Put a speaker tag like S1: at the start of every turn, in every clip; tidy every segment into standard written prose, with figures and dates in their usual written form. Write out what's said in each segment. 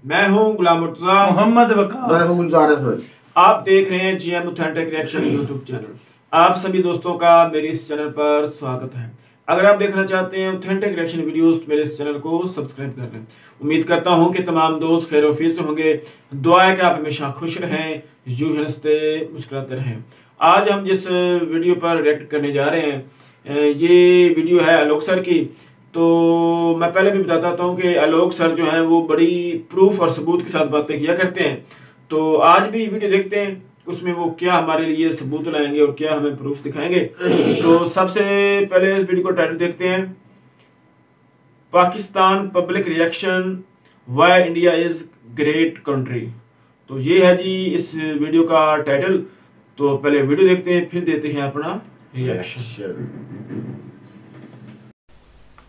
S1: मैं हूं गुलाम मुर्तजा,
S2: मोहम्मद वकास,
S3: मैं हूं गुलजार अहमद।
S1: आप देख रहे हैं GM authentic reaction YouTube channel. आप सभी दोस्तों का मेरे इस चैनल पर स्वागत है। अगर आप देखना चाहते हैं ऑथेंटिक रिएक्शन वीडियोस तो मेरे इस चैनल को सब्सक्राइब कर लें। उम्मीद करता हूं कि तमाम दोस्त खैर वफीस से होंगे। दुआ है कि आप हमेशा खुश रहें, यूं ही हंसते मुस्कुराते रहें। आज हम जिस वीडियो पर रिएक्ट करने जा रहे हैं, ये वीडियो है आलोक सर की। तो मैं पहले भी बताता हूँ कि आलोक सर जो हैं वो बड़ी प्रूफ और सबूत के साथ बातें किया करते हैं। तो आज भी वीडियो देखते हैं उसमें वो क्या हमारे लिए सबूत लाएंगे और क्या हमें प्रूफ दिखाएंगे। तो सबसे पहले इस वीडियो को टाइटल देखते हैं, Pakistan public reaction why India is great country. तो ये है जी इस वीडियो का टाइटल। तो पहले वीडियो देखते हैं, फिर देते हैं अपना रिएक्शन।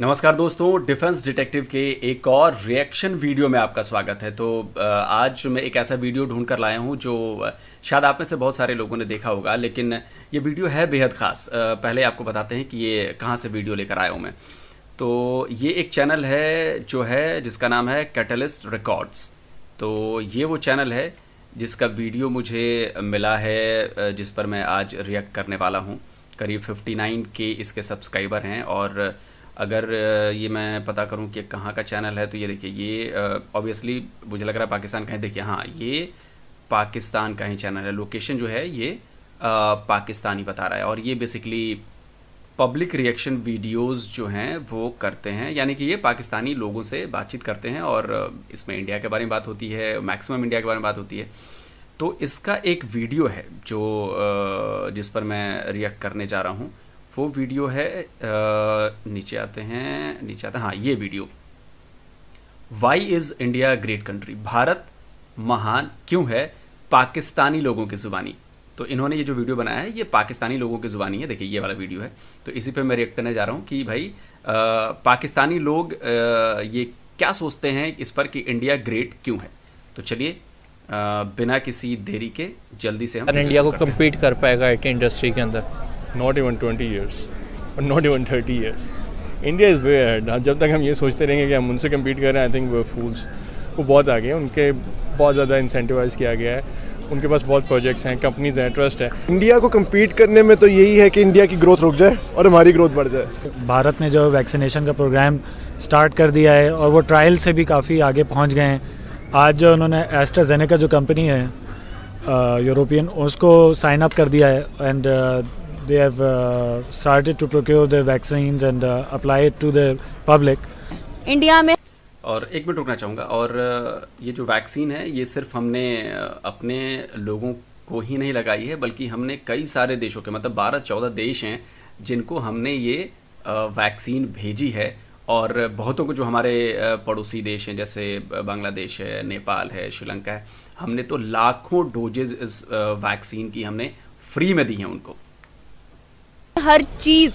S4: नमस्कार दोस्तों, डिफेंस डिटेक्टिव के एक और रिएक्शन वीडियो में आपका स्वागत है। तो आज मैं एक ऐसा वीडियो ढूंढ कर लाया हूं जो शायद आप में से बहुत सारे लोगों ने देखा होगा, लेकिन ये वीडियो है बेहद ख़ास। पहले आपको बताते हैं कि ये कहां से वीडियो लेकर आया हूं मैं। तो ये एक चैनल है जो है जिसका नाम है कैटलिस्ट रिकॉर्ड्स। तो ये वो चैनल है जिसका वीडियो मुझे मिला है, जिस पर मैं आज रिएक्ट करने वाला हूँ। करीब 59 के इसके सब्सक्राइबर हैं। और अगर ये मैं पता करूं कि कहाँ का चैनल है तो ये देखिए, ये ऑब्वियसली मुझे लग रहा है पाकिस्तान का है। देखिए हाँ, ये पाकिस्तान का ही चैनल है। लोकेशन जो है ये पाकिस्तानी बता रहा है। और ये बेसिकली पब्लिक रिएक्शन वीडियोस जो हैं वो करते हैं, यानी कि ये पाकिस्तानी लोगों से बातचीत करते हैं और इसमें इंडिया के बारे में बात होती है, मैक्सिमम इंडिया के बारे में बात होती है। तो इसका एक वीडियो है जो जिस पर मैं रिएक्ट करने जा रहा हूँ। वो वीडियो है, नीचे आते हैं, हाँ ये video, why is India great country, Bharat महान क्यों है पाकिस्तानी लोगों की ज़ुबानी। तो इन्होंने ये जो वीडियो बनाया है ये पाकिस्तानी लोगों की ज़ुबानी है। देखिए ये वाला वीडियो है। तो इसी पे मैं रिएक्ट करने जा रहा हूँ कि भाई पाकिस्तानी लोग ये क्या सोचते हैं इस पर कि इंडिया ग्रेट क्यों है। तो चलिए बिना किसी देरी के जल्दी से हम
S5: इंडिया को कम्पीट कर पाएगा आईटी इंडस्ट्री के अंदर।
S6: Not even 20 years or not even 30 years. India is way ahead. जब तक हम ये सोचते रहेंगे कि हम उनसे compete कर रहे हैं, I think we're fools. वो बहुत आगे हैं, उनके बहुत ज़्यादा इंसेंटिवाइज किया गया है, उनके पास बहुत प्रोजेक्ट्स हैं, कंपनीज हैं, ट्रस्ट है।
S3: इंडिया को compete करने में तो यही है कि इंडिया की ग्रोथ रुक जाए और हमारी ग्रोथ बढ़ जाए।
S2: भारत ने जो वैक्सीनेशन का प्रोग्राम स्टार्ट कर दिया है और वो ट्रायल से भी काफ़ी आगे पहुंच गए हैं। आज जो उन्होंने एस्ट्राजेनेका जो कंपनी है यूरोपियन, उसको साइन अप कर दिया है and they have started to procure the vaccines and apply it to the public.
S4: India में और एक मिनट रुकना चाहूँगा। और ये जो वैक्सीन है ये सिर्फ हमने अपने लोगों को ही नहीं लगाई है, बल्कि हमने कई सारे देशों के, मतलब 12-14 देश हैं जिनको हमने ये वैक्सीन भेजी है। और बहुतों को जो हमारे पड़ोसी देश हैं जैसे बांग्लादेश है, नेपाल है, श्रीलंका है, हमने तो लाखों डोजेज इस वैक्सीन की हमने फ्री में दी हैं उनको।
S7: हर चीज़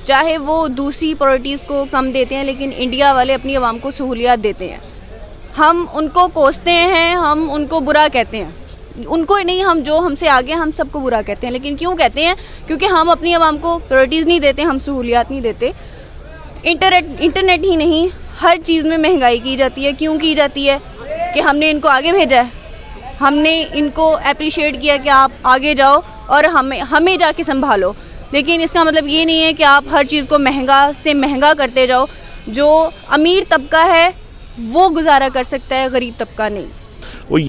S7: चाहे वो दूसरी प्रायोरिटीज़ को कम देते हैं, लेकिन इंडिया वाले अपनी आवाम को सहूलियात देते हैं। हम उनको कोसते हैं, हम उनको बुरा कहते हैं, उनको नहीं, हम जो हमसे आगे हम सबको बुरा कहते हैं। लेकिन क्यों कहते हैं? क्योंकि हम अपनी आवाम को प्रायोरिटीज़ नहीं देते, हम सहूलियात नहीं देते। इंटरनेट ही नहीं, हर चीज़ में महंगाई की जाती है। क्यों की जाती है? कि हमने इनको आगे भेजा है, हमने इनको अप्रिशिएट किया कि आप आगे जाओ और हमें जाके संभालो। लेकिन इसका मतलब ये नहीं है कि आप हर चीज़ को महंगा से महंगा करते जाओ। जो अमीर तबका है वो गुजारा कर सकता है, गरीब तबका नहीं।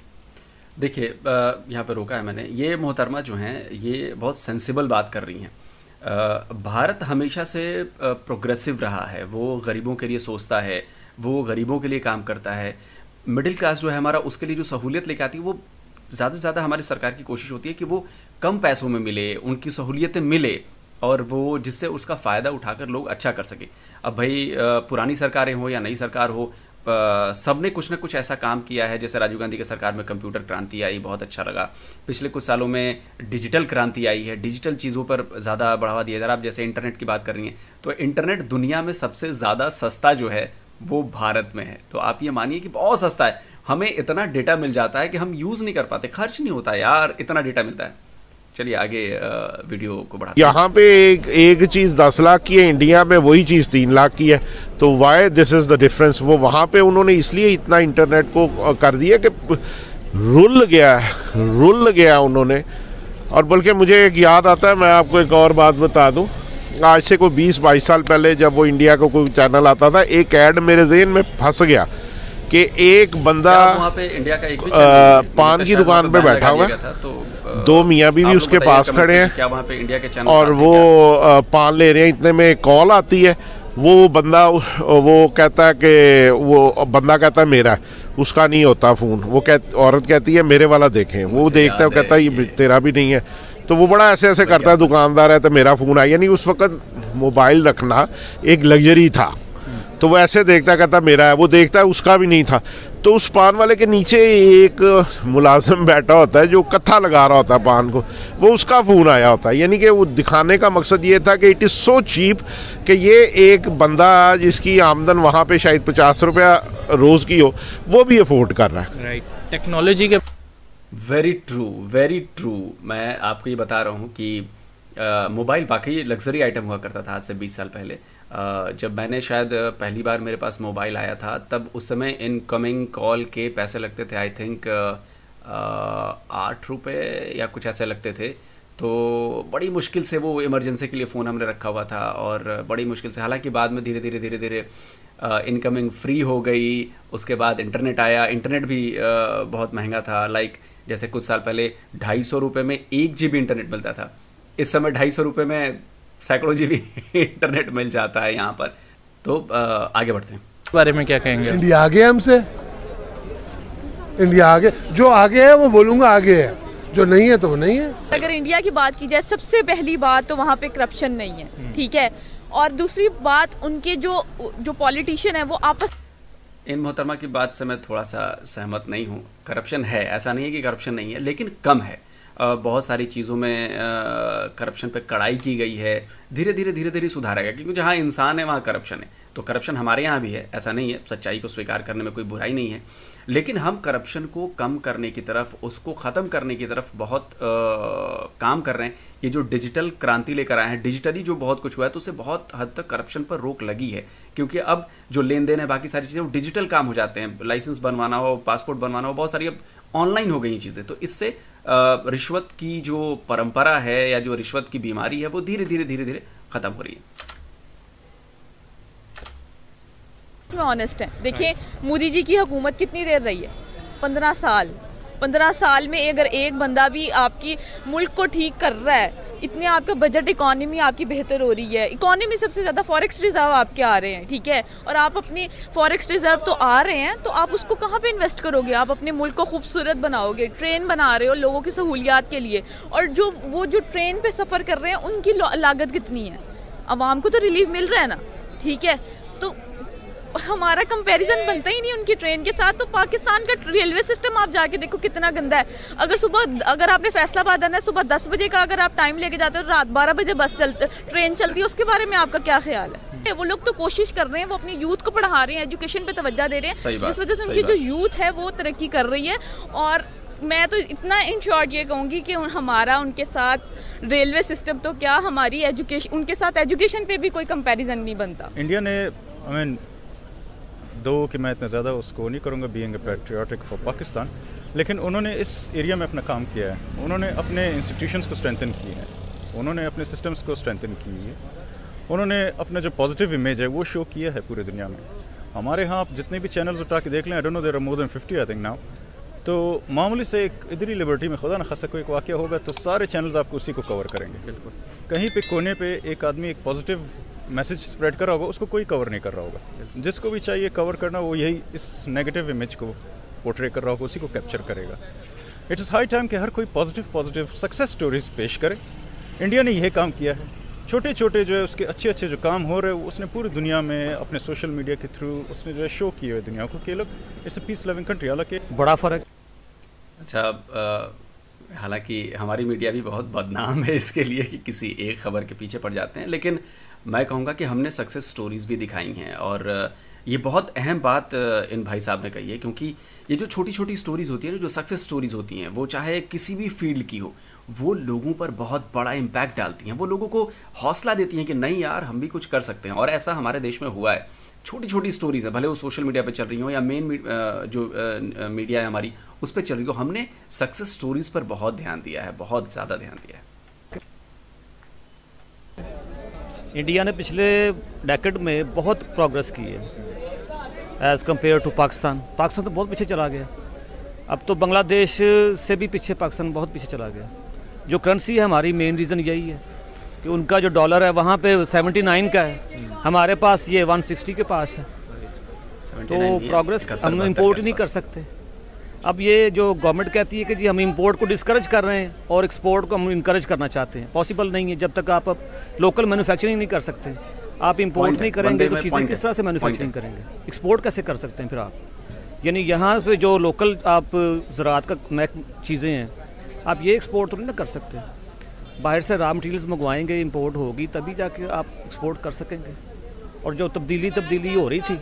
S4: देखिए यहाँ पे रोका है मैंने। ये मोहतरमा जो हैं ये बहुत सेंसिबल बात कर रही हैं। भारत हमेशा से प्रोग्रेसिव रहा है, वो गरीबों के लिए सोचता है, वो गरीबों के लिए काम करता है। मिडिल क्लास जो है हमारा, उसके लिए जो सहूलियत लेके आती है वो ज़्यादा से ज़्यादा हमारी सरकार की कोशिश होती है कि वो कम पैसों में मिले, उनकी सहूलियतें मिले और वो जिससे उसका फ़ायदा उठाकर लोग अच्छा कर सके। अब भाई पुरानी सरकारें हो या नई सरकार हो, सब ने कुछ ना कुछ ऐसा काम किया है। जैसे राजीव गांधी की सरकार में कंप्यूटर क्रांति आई, बहुत अच्छा लगा। पिछले कुछ सालों में डिजिटल क्रांति आई है, डिजिटल चीज़ों पर ज़्यादा बढ़ावा दिया जा रहा है। आप जैसे इंटरनेट की बात कर रही हैं, तो इंटरनेट दुनिया में सबसे ज़्यादा सस्ता जो है वो भारत में है। तो आप ये मानिए कि बहुत सस्ता है। हमें इतना डेटा मिल जाता है कि हम यूज़ नहीं कर पाते, खर्च नहीं होता यार, इतना डेटा मिलता है। चलिए आगे वीडियो को बढ़ाते हैं।
S8: यहाँ पे एक चीज़ 10 लाख की है, इंडिया में वही चीज़ 3 लाख की है, तो why this is the difference. वो वहाँ पे उन्होंने इसलिए इतना इंटरनेट को कर दिया कि रुल गया उन्होंने। और बल्कि मुझे एक याद आता है, मैं आपको एक और बात बता दूँ, आज से कोई 20-22 साल पहले जब वो इंडिया का कोई चैनल आता था, एक ऐड मेरे ज़हन में फंस गया कि एक बंदा
S4: वहाँ पे इंडिया का एक
S8: पान की दुकान पे बैठा हुआ है, तो 2 मियाँ बीवी उसके पास खड़े हैं,
S4: क्या वहाँ पे इंडिया के चैनल
S8: और वो पान ले रहे हैं। इतने में कॉल आती है, वो बंदा वो कहता है कि वो बंदा कहता है मेरा है, उसका नहीं होता फ़ोन। वो औरत कहती है मेरे वाला देखें, वो देखता है, कहता है ये तेरा भी नहीं है। तो वो बड़ा ऐसे करता है, दुकानदार है तो मेरा फ़ोन आया। यानी उस वक्त मोबाइल रखना एक लग्जरी था, तो वो ऐसे देखता, कहता मेरा है, वो देखता है उसका भी नहीं था। तो उस पान वाले के नीचे एक मुलाजिम बैठा होता है जो कत्था लगा रहा होता है पान को, वो उसका फ़ोन आया होता है। यानी कि वो दिखाने का मकसद ये था कि इट इज़ सो चीप कि ये एक बंदा जिसकी आमदन वहाँ पे शायद 50 रुपया रोज़ की हो, वो भी अफोर्ड कर रहा है।
S5: राइट, टेक्नोलॉजी के
S4: वेरी ट्रू। मैं आपको ये बता रहा हूँ कि मोबाइल वाकई लग्जरी आइटम हुआ करता था आज से 20 साल पहले। जब मैंने शायद पहली बार मेरे पास मोबाइल आया था, तब उस समय इनकमिंग कॉल के पैसे लगते थे आई थिंक 8 रुपये या कुछ ऐसे लगते थे। तो बड़ी मुश्किल से वो इमरजेंसी के लिए फ़ोन हमने रखा हुआ था, और बड़ी मुश्किल से, हालांकि बाद में धीरे धीरे इनकमिंग फ्री हो गई। उसके बाद इंटरनेट आया, इंटरनेट भी बहुत महंगा था। लाइक जैसे कुछ साल पहले 250 रुपये में 1 GB इंटरनेट मिलता था, इस समय 250 रुपये में सैकड़ों GB इंटरनेट मिल जाता है यहाँ पर। तो आगे बढ़ते हैं।
S5: इस बारे में क्या कहेंगे?
S9: इंडिया आगे हमसे, इंडिया आगे, जो आगे है वो बोलूँगा आगे है, जो नहीं है तो वो नहीं है।
S10: अगर इंडिया की बात की जाए, सबसे पहली बात तो वहाँ पे करप्शन नहीं है, ठीक है। और दूसरी बात, उनके जो पॉलिटिशियन है वो आपस।
S4: इन मोहतरमा की बात से मैं थोड़ा सा सहमत नहीं हूँ। करप्शन है, ऐसा नहीं है कि करप्शन नहीं है, लेकिन कम है। बहुत सारी चीज़ों में करप्शन पे कड़ाई की गई है। धीरे धीरे सुधार आएगा, क्योंकि जहाँ इंसान है वहाँ करप्शन है। तो करप्शन हमारे यहाँ भी है, ऐसा नहीं है। सच्चाई को स्वीकार करने में कोई बुराई नहीं है, लेकिन हम करप्शन को कम करने की तरफ, उसको ख़त्म करने की तरफ बहुत काम कर रहे हैं। ये जो डिजिटल क्रांति लेकर आए हैं, डिजिटली जो बहुत कुछ हुआ है, तो उससे बहुत हद तक करप्शन पर रोक लगी है। क्योंकि अब जो लेन देन है, बाकी सारी चीज़ें वो डिजिटल काम हो जाते हैं। लाइसेंस बनवाना हो, पासपोर्ट बनवाना हो, बहुत सारी अब ऑनलाइन हो गई चीज़ें। तो इससे रिश्वत की जो परंपरा है या जो रिश्वत की बीमारी है, वो धीरे धीरे ख़त्म हो रही है।
S10: में ऑनेस्ट है। देखिए मोदी जी की हुकूमत कितनी देर रही है? 15 साल। 15 साल में अगर एक बंदा भी आपकी मुल्क को ठीक कर रहा है, इतने आपका बजट, इकोनॉमी आपकी बेहतर हो रही है। इकोनॉमी सबसे ज़्यादा फॉरेक्स रिजर्व आपके आ रहे हैं, ठीक है। और आप अपनी फॉरेक्स रिजर्व तो आ रहे हैं, तो आप उसको कहाँ पे इन्वेस्ट करोगे? आप अपने मुल्क को खूबसूरत बनाओगे, ट्रेन बना रहे हो लोगों की सहूलियात के लिए, और जो ट्रेन पे सफ़र कर रहे हैं उनकी लागत कितनी है? आवाम को तो रिलीफ मिल रहा है ना, ठीक है। तो हमारा कंपैरिजन बनता ही नहीं उनकी ट्रेन के साथ। तो पाकिस्तान का रेलवे सिस्टम आप जाके देखो कितना गंदा है। अगर आपने फैसलाबाद आना है, सुबह 10 बजे का अगर आप टाइम लेके जाते हो, रात 12 बजे ट्रेन चलती है, उसके बारे में आपका क्या ख्याल है? वो लोग तो कोशिश कर रहे हैं, वो अपनी यूथ को पढ़ा रहे हैं, एजुकेशन पे तवज्जो दे रहे हैं, जिस वजह से उनकी जो यूथ है वो तरक्की कर रही है। और मैं तो इतना इन शॉर्ट ये कहूँगी कि हमारा उनके साथ रेलवे सिस्टम तो क्या, हमारी एजुकेशन, उनके साथ एजुकेशन पे भी कोई कंपैरिजन नहीं बनता।
S11: इंडिया ने दो कि मैं इतना ज़्यादा उसको नहीं करूँगा being a patriotic for Pakistan, लेकिन उन्होंने इस एरिया में अपना काम किया है। उन्होंने अपने इंस्टीट्यूशंस को स्ट्रेंथन किए हैं, उन्होंने अपने सिस्टम्स को स्ट्रेंथन की है, उन्होंने अपना जो पॉजिटिव इमेज है वो शो किया है पूरी दुनिया में। हमारे यहाँ आप जितने भी चैनल्स उठा के देख लें, I don't know there are more than 50 I think now. तो मामूली से एक इधरी लिबर्टी में खुदा न खासा कोई वाक़या होगा तो सारे चैनल्स आपको उसी को कवर करेंगे। बिल्कुल कहीं पे कोने पे एक आदमी एक पॉजिटिव मैसेज स्प्रेड कर रहा होगा, उसको कोई कवर नहीं कर रहा होगा। जिसको भी चाहिए कवर करना, वो यही इस नेगेटिव इमेज को पोर्ट्रे कर रहा होगा, उसी को कैप्चर करेगा। इट इज़ हाई टाइम कि हर कोई पॉजिटिव सक्सेस स्टोरीज पेश करे। इंडिया ने यह काम किया है। छोटे छोटे जो है उसके अच्छे जो काम हो रहे हैं, उसने पूरी दुनिया में अपने सोशल मीडिया के थ्रू उसने जो है शो किए हुए दुनिया को कि लोग it's a peace loving country. हालांकि बड़ा फ़र्क।
S4: अच्छा, हालांकि हमारी मीडिया भी बहुत बदनाम है इसके लिए कि किसी एक खबर के पीछे पड़ जाते हैं, लेकिन मैं कहूँगा कि हमने सक्सेस स्टोरीज़ भी दिखाई हैं। और ये बहुत अहम बात इन भाई साहब ने कही है, क्योंकि ये जो छोटी छोटी स्टोरीज़ होती है ना, जो सक्सेस स्टोरीज़ होती हैं, वो चाहे किसी भी फील्ड की हो, वो लोगों पर बहुत बड़ा इम्पैक्ट डालती हैं। वो लोगों को हौसला देती हैं कि नहीं यार, हम भी कुछ कर सकते हैं। और ऐसा हमारे देश में हुआ है। छोटी छोटी स्टोरीज़ हैं, भले वो सोशल मीडिया पे चल रही हो या मेन जो मीडिया है हमारी, उस पर चल रही हो, हमने सक्सेस स्टोरीज़ पर बहुत ध्यान दिया है, बहुत ज़्यादा ध्यान दिया है।
S12: इंडिया ने पिछले डेकेड में बहुत प्रोग्रेस की है as compare to Pakistan. Pakistan तो बहुत पीछे चला गया, अब तो बांग्लादेश से भी पीछे पाकिस्तान बहुत पीछे चला गया। जो करेंसी है हमारी, मेन रीज़न यही है कि उनका जो डॉलर है वहाँ पे 79 का है, हमारे पास ये 160 के पास है। तो प्रोग्रेस हम इम्पोर्ट नहीं कर सकते। अब ये जो गवर्नमेंट कहती है कि जी हम इंपोर्ट को डिस्करेज कर रहे हैं और एक्सपोर्ट को हम इनकरेज करना चाहते हैं, पॉसिबल नहीं है। जब तक आप लोकल मैन्युफैक्चरिंग नहीं कर सकते, आप इंपोर्ट नहीं करेंगे तो चीज़ें किस तरह से मैन्युफैक्चरिंग करेंगे, एक्सपोर्ट कैसे कर सकते हैं फिर आप? यानी यहाँ पे जो लोकल आप ज़राअत का चीज़ें हैं, आप ये एक्सपोर्ट तो नहीं ना कर सकते। बाहर से रॉ मटेरियल्स मंगवाएंगे, इंपोर्ट होगी तभी जाके आप एक्सपोर्ट कर सकेंगे। और जो तब्दीली हो रही थी,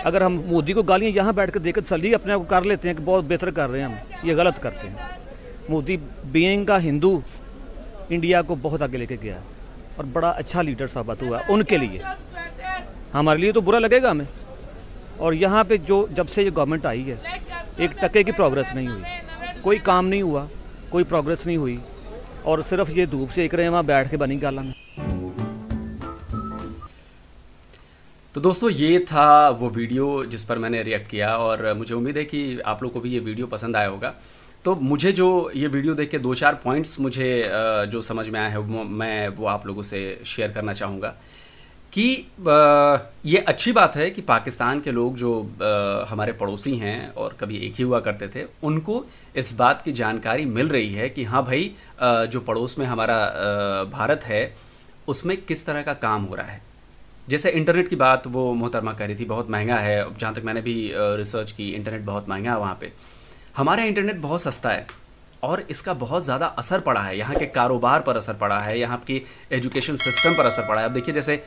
S12: अगर हम मोदी को गालियाँ यहाँ बैठ कर देकर तसल्ली अपने आप को कर लेते हैं कि बहुत बेहतर कर रहे हैं, हम ये गलत करते हैं। मोदी बीइंग का हिंदू इंडिया को बहुत आगे लेके गया और बड़ा अच्छा लीडर साबित हुआ उनके लिए। हमारे लिए तो बुरा लगेगा हमें। और यहाँ पे जो जब से ये गवर्नमेंट आई है, एक टके की प्रोग्रेस नहीं हुई, कोई काम नहीं हुआ, कोई प्रोग्रेस नहीं हुई, और सिर्फ ये धूप सेक रहे हैं वहाँ बैठ के बनी गाला में।
S4: तो दोस्तों, ये था वो वीडियो जिस पर मैंने रिएक्ट किया, और मुझे उम्मीद है कि आप लोगों को भी ये वीडियो पसंद आया होगा। तो मुझे जो ये वीडियो देख के 2-4 पॉइंट्स मुझे जो समझ में आया है, मैं वो आप लोगों से शेयर करना चाहूँगा कि ये अच्छी बात है कि पाकिस्तान के लोग जो हमारे पड़ोसी हैं और कभी एक ही हुआ करते थे, उनको इस बात की जानकारी मिल रही है कि हाँ भाई, जो पड़ोस में हमारा भारत है उसमें किस तरह का काम हो रहा है। जैसे इंटरनेट की बात वो मोहतरमा कह रही थी, बहुत महंगा है। जहाँ तक मैंने भी रिसर्च की, इंटरनेट बहुत महंगा है वहाँ पे। हमारा इंटरनेट बहुत सस्ता है और इसका बहुत ज़्यादा असर पड़ा है, यहाँ के कारोबार पर असर पड़ा है, यहाँ की एजुकेशन सिस्टम पर असर पड़ा है। अब देखिए, जैसे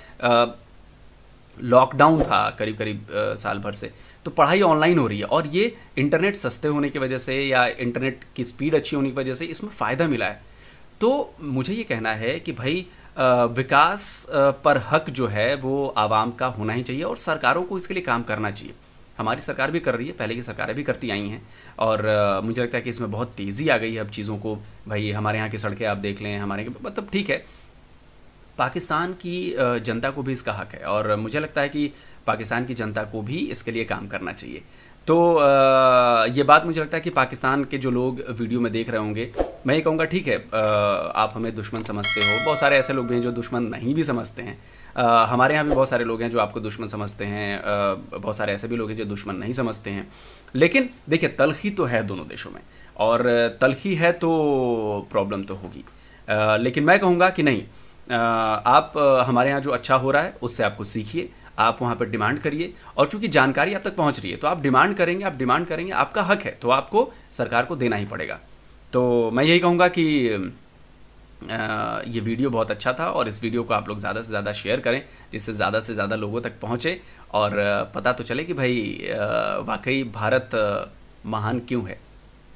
S4: लॉकडाउन था करीब साल भर से, तो पढ़ाई ऑनलाइन हो रही है, और ये इंटरनेट सस्ते होने की वजह से या इंटरनेट की स्पीड अच्छी होने की वजह से इसमें फ़ायदा मिला है। तो मुझे ये कहना है कि भाई, विकास पर हक जो है वो आवाम का होना ही चाहिए और सरकारों को इसके लिए काम करना चाहिए। हमारी सरकार भी कर रही है, पहले की सरकारें भी करती आई हैं, और मुझे लगता है कि इसमें बहुत तेज़ी आ गई है अब चीज़ों को। भाई, हमारे यहाँ की सड़कें आप देख लें, हमारे मतलब ठीक है, पाकिस्तान की जनता को भी इसका हक है, और मुझे लगता है कि पाकिस्तान की जनता को भी इसके लिए काम करना चाहिए। तो ये बात मुझे लगता है कि पाकिस्तान के जो लोग वीडियो में देख रहे होंगे, मैं ये कहूँगा ठीक है, आप हमें दुश्मन समझते हो, बहुत सारे ऐसे लोग भी हैं जो दुश्मन नहीं भी समझते हैं। हमारे यहाँ भी बहुत सारे लोग हैं जो आपको दुश्मन समझते हैं, बहुत सारे ऐसे भी लोग हैं जो दुश्मन नहीं समझते हैं। लेकिन देखिए, तलखी तो है दोनों देशों में, और तलखी है तो प्रॉब्लम तो होगी। लेकिन मैं कहूँगा कि नहीं, आप हमारे यहाँ जो अच्छा हो रहा है उससे आप कुछ सीखिए, आप वहाँ पर डिमांड करिए, और चूंकि जानकारी आप तक पहुँच रही है तो आप डिमांड करेंगे, आपका हक है तो आपको सरकार को देना ही पड़ेगा। तो मैं यही कहूँगा कि ये वीडियो बहुत अच्छा था, और इस वीडियो को आप लोग ज़्यादा से ज़्यादा शेयर करें, जिससे ज़्यादा से ज़्यादा लोगों तक पहुँचे और पता तो चले कि भाई वाकई भारत महान क्यों है।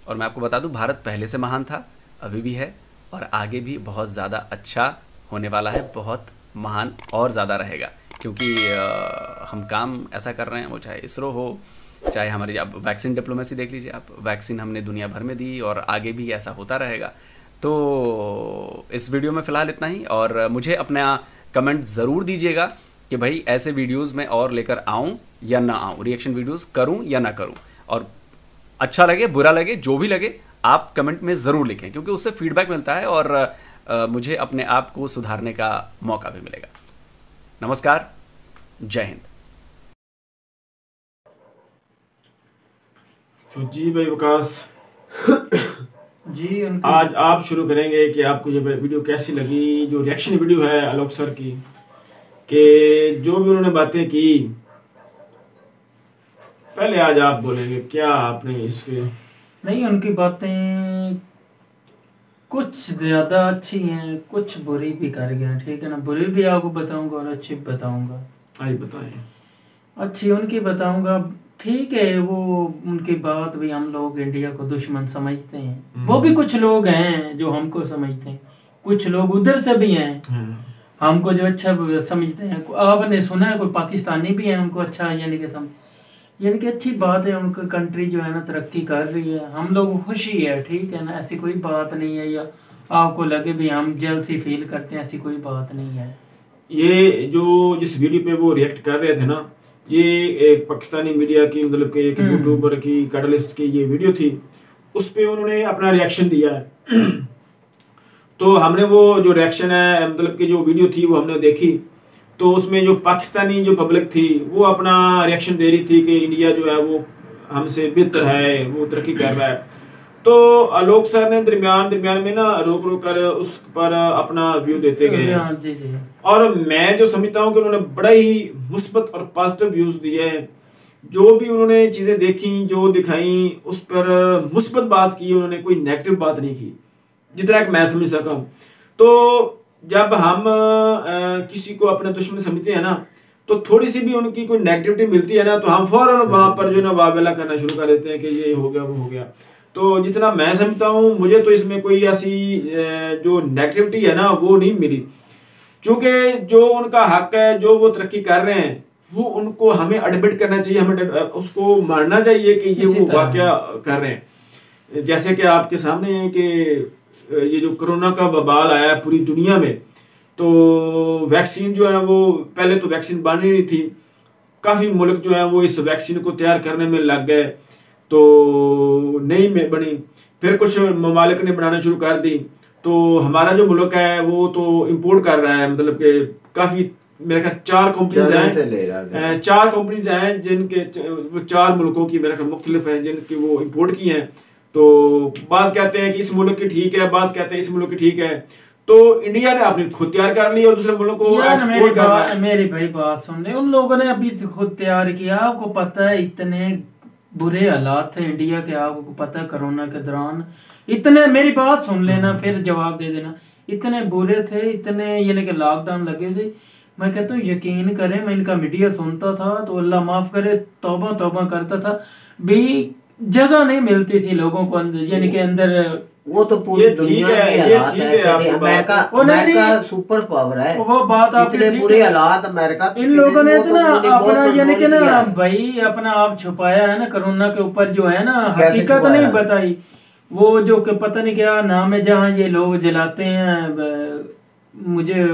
S4: और मैं आपको बता दूं, भारत पहले से महान था, अभी भी है, और आगे भी बहुत ज़्यादा अच्छा होने वाला है, बहुत महान और ज़्यादा रहेगा, क्योंकि हम काम ऐसा कर रहे हैं, वो चाहे इसरो हो, चाहे हमारी अब वैक्सीन डिप्लोमेसी देख लीजिए आप, वैक्सीन हमने दुनिया भर में दी और आगे भी ऐसा होता रहेगा। तो इस वीडियो में फ़िलहाल इतना ही, और मुझे अपना कमेंट ज़रूर दीजिएगा कि भाई ऐसे वीडियोस में और लेकर आऊँ या ना आऊँ, रिएक्शन वीडियोस करूँ या ना करूँ, और अच्छा लगे बुरा लगे जो भी लगे आप कमेंट में ज़रूर लिखें, क्योंकि उससे फीडबैक मिलता है और मुझे अपने आप को सुधारने का मौका भी मिलेगा। नमस्कार, जय हिंद।
S1: तो जी भाई विकास
S13: जी,
S1: आज आप शुरू करेंगे कि आपको ये वीडियो कैसी लगी, जो रिएक्शन वीडियो है आलोक सर की, कि जो भी उन्होंने बातें की, पहले आज आप बोलेंगे क्या आपने इसके।
S13: नहीं, उनकी बातें कुछ ज्यादा अच्छी हैं, कुछ बुरी भी कर गए, ठीक है ना। बुरी भी आपको बताऊंगा और अच्छी भी बताऊंगा।
S1: आइए बताएं।
S13: अच्छी उनकी बताऊंगा। ठीक है, वो उनकी बात भी, हम लोग इंडिया को दुश्मन समझते हैं, वो भी कुछ लोग हैं जो हमको समझते हैं, कुछ लोग उधर से भी हैं हमको जो अच्छा समझते हैं। आपने सुना है कोई पाकिस्तानी भी है हमको अच्छा यानी कि अच्छी बात है, उनका कंट्री जो है ना तरक्की कर रही है, हम लोग खुशी है, ठीक है ना, ऐसी कोई बात नहीं है या आपको लगे भी हम जेलसी फील करते हैं, ऐसी कोई बात नहीं है।
S1: ये जो जिस वीडियो पे वो रिएक्ट कर रहे थे ना, ये एक पाकिस्तानी मीडिया की मतलब कि एक यूट्यूबर की कैटलिस्ट की ये वीडियो थी, उस पे उन्होंने अपना रिएक्शन दिया है। तो हमने वो जो रिएक्शन है मतलब कि जो वीडियो थी वो हमने देखी, तो उसमें जो पाकिस्तानी जो पब्लिक थी वो अपना रिएक्शन दे रही थी कि इंडिया जो है वो हमसे बेहतर है, वो तरक्की कर रहा है। तो आलोक सर ने दरमियान में ना रोक कर उस पर अपना व्यू देते गए, और मैं जो समझता हूँ कि उन्होंने बड़ा ही मुस्बत और पॉजिटिव व्यूज दिए हैं। जो भी उन्होंने चीजें देखी, जो दिखाई, उस पर मुस्बत बात की, उन्होंने कोई नेगेटिव बात नहीं की, जितना कि मैं समझ सका हूँ। तो जब हम किसी को अपने दुश्मन समझते हैं ना, तो थोड़ी सी भी उनकी कोई नेगेटिविटी मिलती है ना, तो हम फौरन वहां पर जो ना वावेला करना शुरू कर देते हैं कि ये हो गया, वो हो गया। तो जितना मैं समझता हूँ, मुझे तो इसमें कोई ऐसी जो नेगेटिविटी है ना वो नहीं मिली, क्योंकि जो उनका हक है, जो वो तरक्की कर रहे हैं, वो उनको हमें एडमिट करना चाहिए, हमें उसको मानना चाहिए कि ये वो वाकया कर रहे हैं। जैसे कि आपके सामने है कि ये जो कोरोना का वबाल आया है पूरी दुनिया में, तो वैक्सीन जो है वो पहले तो वैक्सीन बन ही नहीं थी, काफ़ी मुल्क जो है वो इस वैक्सीन को तैयार करने में लग गए, तो नहीं बनी, फिर कुछ ममालिक ने बनाना शुरू कर दी। तो हमारा जो मुल्क है वो तो इंपोर्ट कर रहा है, मतलब कि काफ़ी मेरे ख्याल 4 कंपनीज हैं जिनके वो 4 मुल्कों की मेरे ख्याल मुख्तलिफ हैं जिनकी वो इंपोर्ट की हैं। तो बात कहते हैं कि इस मुल्क की ठीक है, बात कहते हैं इस मुल्क की ठीक है। तो इंडिया ने अपनी खुद तैयार कर ली और दूसरे मुल्कों को एक्सपोर्ट कर रहा है।
S13: मेरी भाई बात सुन ले, उन लोगों ने अभी खुद तैयार किया। आपको पता है इतने बुरे हालात थे इंडिया के, आपको पता है कोरोना के दौरान इतने, मेरी बात सुन लेना फिर जवाब दे देना, इतने बुरे थे, इतने यानी कि लॉकडाउन लगे थे। मैं कहता हूँ यकीन करें, मैं इनका मीडिया सुनता था तो अल्लाह माफ करे, तौबा करता था भी, जगह नहीं मिलती थी लोगों को अंदर, यानी कि अंदर।
S14: वो तो पूरी दुनिया के हालात है, अमेरिका सुपर पावर है,
S13: वो बात
S14: इतने बुरे हालात अमेरिका,
S13: इन लोगों ने इतना अपना यानी कि ना भाई अपना आप छुपाया है ना, कोरोना के ऊपर जो है ना हकीकत नहीं बताई। वो जो कि पता नहीं क्या नाम है जहाँ ये लोग जलाते हैं, मुझे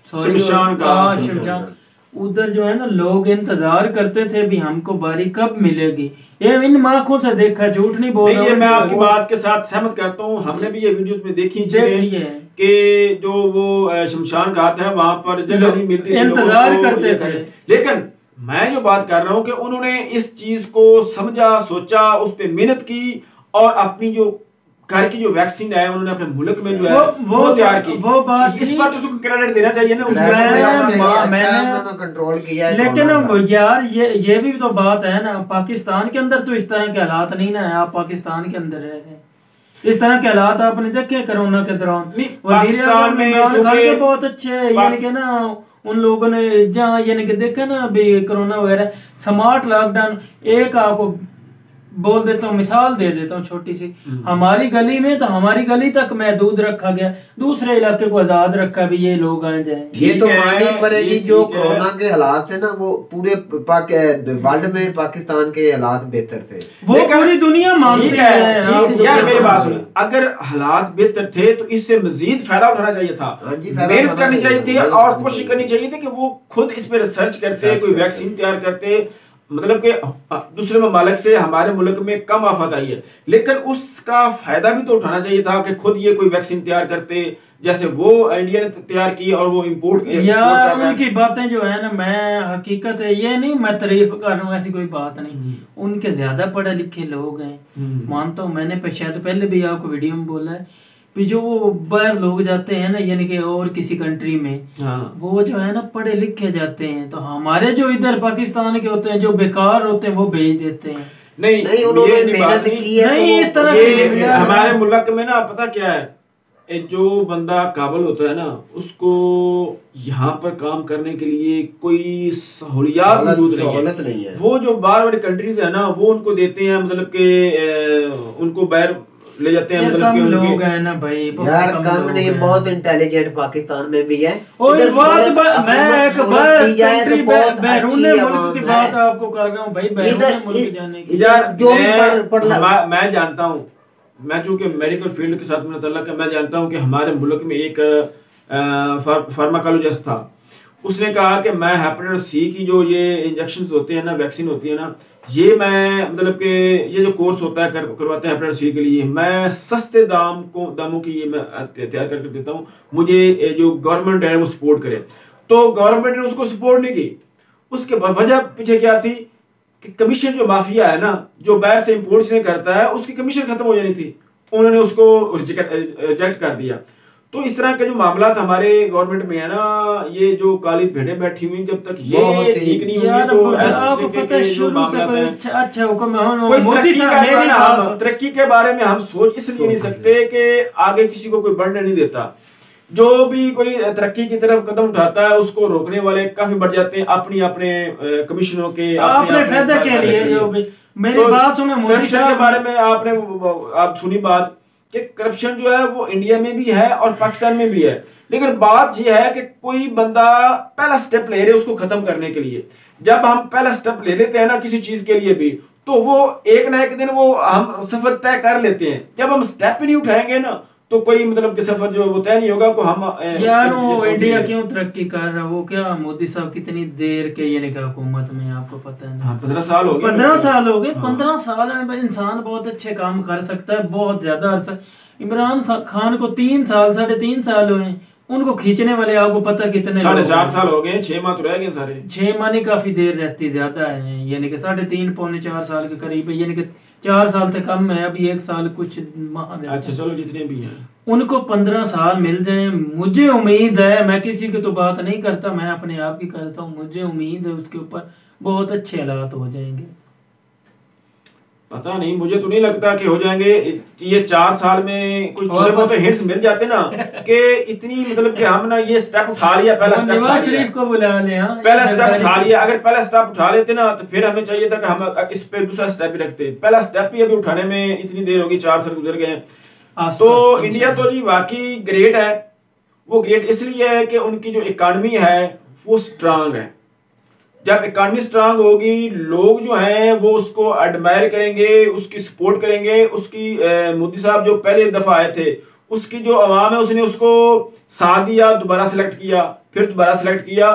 S13: शमशान, उधर जो है ना लोग इंतजार करते थे भी हमको बारी कब मिलेगी। ये इन आंखों से देखा, झूठ नहीं बोल रहा।
S1: मैं आपकी बात के साथ सहमत करता हूँ, हमने भी ये वीडियोस में देखी कि जो वो शमशान घाट है वहां पर जगह नहीं मिलती,
S13: इंतजार करते थे।
S1: लेकिन मैं जो बात कर रहा हूँ कि उन्होंने इस चीज को समझा, सोचा, उस पर मेहनत की, और अपनी जो घर की जो वैक्सीन है उन्होंने अपने मुल्क में जो है वो तैयार की।
S13: वो बात
S1: इस पर तो उसको क्रेडिट देना चाहिए ना,
S14: मैंने कंट्रोल किया।
S13: लेकिन यार ये भी तो बात है ना, पाकिस्तान के अंदर तो इस तरह के हालात नहीं ना है। आप पाकिस्तान के अंदर रह रहे हैं, इस तरह के हालात आपने देखे कोरोना के दौरान।
S1: पाकिस्तान में
S13: बहुत अच्छे यानी कि ना उन लोगों ने जहाँ यानी कि देखा ना अभी कोरोना वगैरह, स्मार्ट लॉकडाउन। एक आपको बोल देता हूँ, मिसाल दे देता हूँ छोटी सी, हमारी गली में तो हमारी गली तक महदूद रखा गया, दूसरे इलाके को आजाद रखा भी, ये लोग आ जाए।
S14: ये तो माननी पड़ेगी, जो कोरोना के हालात थे ना वो पूरे वर्ल्ड में पाकिस्तान के हालात बेहतर थे,
S13: वो पूरी दुनिया मानती है।
S1: यार मेरी बात सुनो, अगर हालात बेहतर थे तो इससे मजीद फायदा उठाना चाहिए था, मेहनत करनी चाहिए थी और कोशिश करनी चाहिए थी कि वो खुद इस पे रिसर्च करते, कोई वैक्सीन तैयार करते, मतलब कि दूसरे ममालिक से हमारे मुल्क में कम आफत आई है, लेकिन उसका फायदा भी तो उठाना चाहिए था कि खुद ये कोई वैक्सीन तैयार करते, जैसे वो इंडिया ने तैयार की और वो इंपोर्ट
S13: यार उनकी बातें जो है ना, मैं हकीकत है ये नहीं मैं तारीफ कर रहा हूँ, ऐसी कोई बात नहीं। उनके ज्यादा पढ़े लिखे लोग हैं, मानता हूँ। मैंने शायद पहले भी आपको वीडियो में बोला है भी, जो वो बाहर लोग जाते हैं ना यानी कि और किसी कंट्री में, वो जो है ना पढ़े लिखे जाते हैं, तो हमारे जो इधर पाकिस्तान के होते हैं जो बेकार होते हैं वो भेज देते हैं।
S1: नहीं उन्होंने मेहनत की है, नहीं इस तरह हमारे मुल्क में ना पता क्या है, जो बंदा काबिल होता है ना, उसको यहाँ पर काम करने के लिए कोई सहूलियात मौजूद नहीं है। वो जो बाहर वाली कंट्रीज है ना, वो उनको देते हैं, मतलब के उनको बाहर ले जाते हैं, मतलब
S13: कम लोग हैं ना भाई
S14: यार, कम नहीं, बहुत इंटेलिजेंट पाकिस्तान में भी है।
S13: मैं एक बैरून मुल्क की बात आपको कर रहा हूँ भाई, बैरून मुल्क जाने की।
S1: यार मैं जानता हूँ, मैं चूंकि मेडिकल फील्ड के साथ मेरा तल्लुक है, मैं जानता हूँ कि हमारे मुल्क में एक फार्माकोलॉजिस्ट था, उसने कहा कि मैं हेपेटाइटिस सी की जो ये इंजेक्शन होते हैं ना, वैक्सीन होती है ना, ये मैं मतलब कि ये जो कोर्स होता है करवाते हैं हेपेटाइटिस सी के लिए, मैं सस्ते दामों की ये मैं तैयार करके देता हूँ, मुझे जो गवर्नमेंट है वो सपोर्ट करे। तो गवर्नमेंट ने उसको सपोर्ट नहीं की। उसके वजह पीछे क्या थी कि कमीशन जो माफिया है ना, जो बाहर से इम्पोर्ट से करता है, उसकी कमीशन खत्म हो जानी थी, उन्होंने उसको रिजेक्ट कर दिया। तो इस तरह के जो मामला हमारे गवर्नमेंट में है ना, ये जो काली भेड़ें बैठी हुई, जब तक ये ठीक नहीं होंगी तो तरक्की के बारे में हम सोच इसलिए नहीं सकते कि आगे किसी को कोई बढ़ने नहीं देता। जो भी कोई तरक्की की तरफ कदम उठाता है, उसको रोकने वाले काफी बढ़ जाते हैं अपने कमिश्नरों के अपने फायदे के लिए। जो भी मेरी बात सुनो, करप्शन के बारे में आप सुनी बात कि करप्शन जो है वो इंडिया में भी है और पाकिस्तान में भी है, लेकिन बात यह है कि कोई बंदा पहला स्टेप ले रहे उसको खत्म करने के लिए। जब हम पहला स्टेप ले लेते हैं ना किसी चीज के लिए भी, तो वो एक ना एक दिन वो हम सफर तय कर लेते हैं। जब हम स्टेप ही नहीं उठाएंगे ना, तो कोई मतलब कि सफर जो वो तय नहीं होगा। को हम
S13: यार वो इंडिया क्यों तरक्की कर रहा है, वो क्या मोदी साहब कितनी देर के ये निकाह हुकूमत में, आपको पता है?
S1: 15 साल हो गए।
S13: 15 साल हो गए। 15 साल में इंसान बहुत अच्छे काम कर सकता है, बहुत ज्यादा अरसा। इमरान खान को 3 साल 3.5 साल हुए, उनको खींचने वाले आपको पता कितने
S1: 4.5 साल हो गए, 6 माह तो रह गए सारे।
S13: 6 माह नहीं, काफी देर रहती, ज्यादा है, यानी कि 3.5 पौने 4 साल के करीब है, यानी कि 4 साल से कम है, अभी 1 साल कुछ माह।
S1: अच्छा चलो जितने भी हैं
S13: उनको 15 साल मिल जाए, मुझे उम्मीद है, मैं किसी की तो बात नहीं करता, मैं अपने आप की करता हूँ, मुझे उम्मीद है उसके ऊपर बहुत अच्छे हालात हो जाएंगे।
S1: पता नहीं, मुझे तो नहीं लगता कि हो जाएंगे। ये 4 साल में कुछ थोड़े बहुत हिंट्स मिल जाते ना कि इतनी मतलब कि हम ना ये स्टेप उठा लिया, पहला स्टेप
S13: नवाज शरीफ को बुला लिया,
S1: पहला स्टेप उठा लिया। अगर पहला स्टेप उठा लेते ना, तो फिर हमें चाहिए था कि हम इस पे दूसरा स्टेप भी रखते। पहला स्टेप ही अभी उठाने में इतनी देर होगी, 4 साल गुजर गए। तो इंडिया तो जी वाकई ग्रेट है। वो ग्रेट इसलिए है कि उनकी जो इकॉनमी है वो स्ट्रांग है। जब इकॉनमी स्ट्रांग होगी, लोग जो हैं वो उसको एडमायर करेंगे, उसकी सपोर्ट करेंगे। उसकी मोदी साहब जो पहले दफा आए थे, उसकी जो आवाम है उसने उसको साथ दिया, दोबारा सिलेक्ट किया, फिर दोबारा सिलेक्ट किया,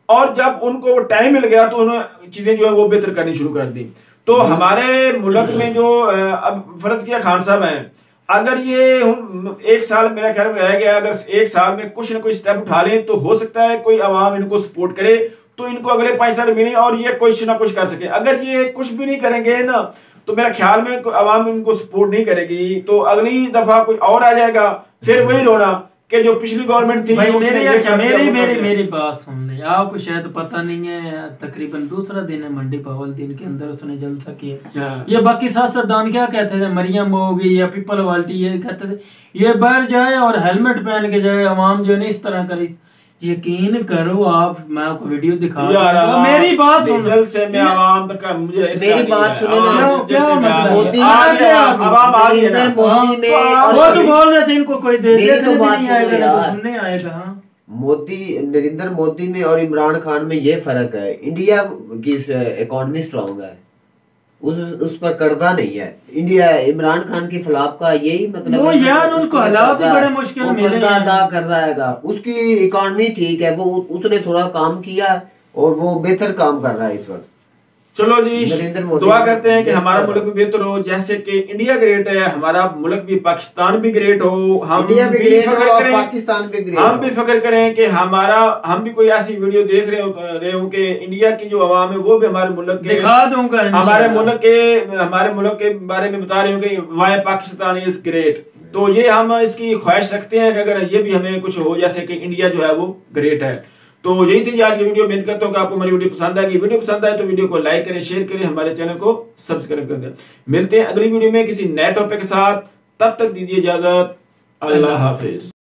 S1: और जब उनको टाइम मिल गया तो उन्होंने चीजें जो है वो बेहतर करनी शुरू कर दी। तो हमारे मुल्क में जो अब फर्ज किया खान साहब हैं, अगर ये 1 साल मेरा ख्याल में रह गया, अगर 1 साल में कुछ ना कुछ स्टेप उठा लें तो हो सकता है कोई आवाम इनको सपोर्ट करे, तो इनको अगले 5 साल मिले और ये कुछ ना कुछ कर सके। अगर ये कुछ भी नहीं करेंगे ना, तो मेरा ख्याल में आवाम इनको सपोर्ट नहीं करेगी, तो अगली दफा कोई और आ जाएगा, फिर वही रोना कि जो पिछली गवर्नमेंट थी।
S13: भाई मेरी बात सुन ले, आपको शायद पता नहीं है, तकरीबन दूसरा दिन है मंडी पावल दिन के अंदर उसने जलसा किया। ये बाकी सियासतदान क्या कहते थे, मरियम होगी या पीपल वाल्टी, ये कहते थे ये बाहर जाए और हेलमेट पहन के जाए, आवाम जो है इस तरह करे। यकीन करो आप, मैं आपको वीडियो दिखा दूंगा, मेरी बात सुनो,
S1: से मैं आवाम तक मुझे
S14: मेरी बात सुनो ना,
S13: क्या मतलब
S14: मोदी
S1: आवाम आ गई ना,
S14: मोदी में
S13: वो तो बोल रहे थे इनको कोई देखने तो नहीं आएगा, सुनने आएगा।
S14: मोदी, नरेंद्र मोदी में और इमरान खान में ये फर्क है, इंडिया की इकोनॉमी स्ट्रांग है, उस पर कर्जा नहीं है। इंडिया इमरान खान की फलाप का यही मतलब
S13: वो यार उनको हालात ही बड़े मुश्किल मिले हैं,
S14: अदा कर रहा है। उसकी इकोनॉमी ठीक है, वो उसने थोड़ा काम किया और वो बेहतर काम कर रहा है इस वक्त।
S1: चलो जी, दुआ करते हैं कि हमारा मुल्क भी बेहतर हो, जैसे कि इंडिया ग्रेट है, हमारा मुल्क भी, पाकिस्तान भी ग्रेट हो, हम भी फख्र करें,
S14: पाकिस्तान भी ग्रेट,
S1: हम भी फख्र करें कि हम भी कोई ऐसी वीडियो देख रहे हो कि इंडिया की जो आवाम है वो भी हमारे मुल्क के
S13: दिखा दूंगा,
S1: हमारे मुल्क के बारे में बता रहे हो कि वाई पाकिस्तान इज ग्रेट। तो ये हम इसकी ख्वाहिश रखते हैं कि अगर ये भी हमें कुछ हो जैसे कि इंडिया जो है वो ग्रेट है। तो यही थी आज की वीडियो। उम्मीद करता हूँ कि आपको हमारी वीडियो पसंद आएगी। वीडियो पसंद आए तो वीडियो को लाइक करें, शेयर करें, हमारे चैनल को सब्सक्राइब कर दें। मिलते हैं अगली वीडियो में किसी नए टॉपिक के साथ, तब तक दीजिए इजाजत। अल्लाह हाफिज।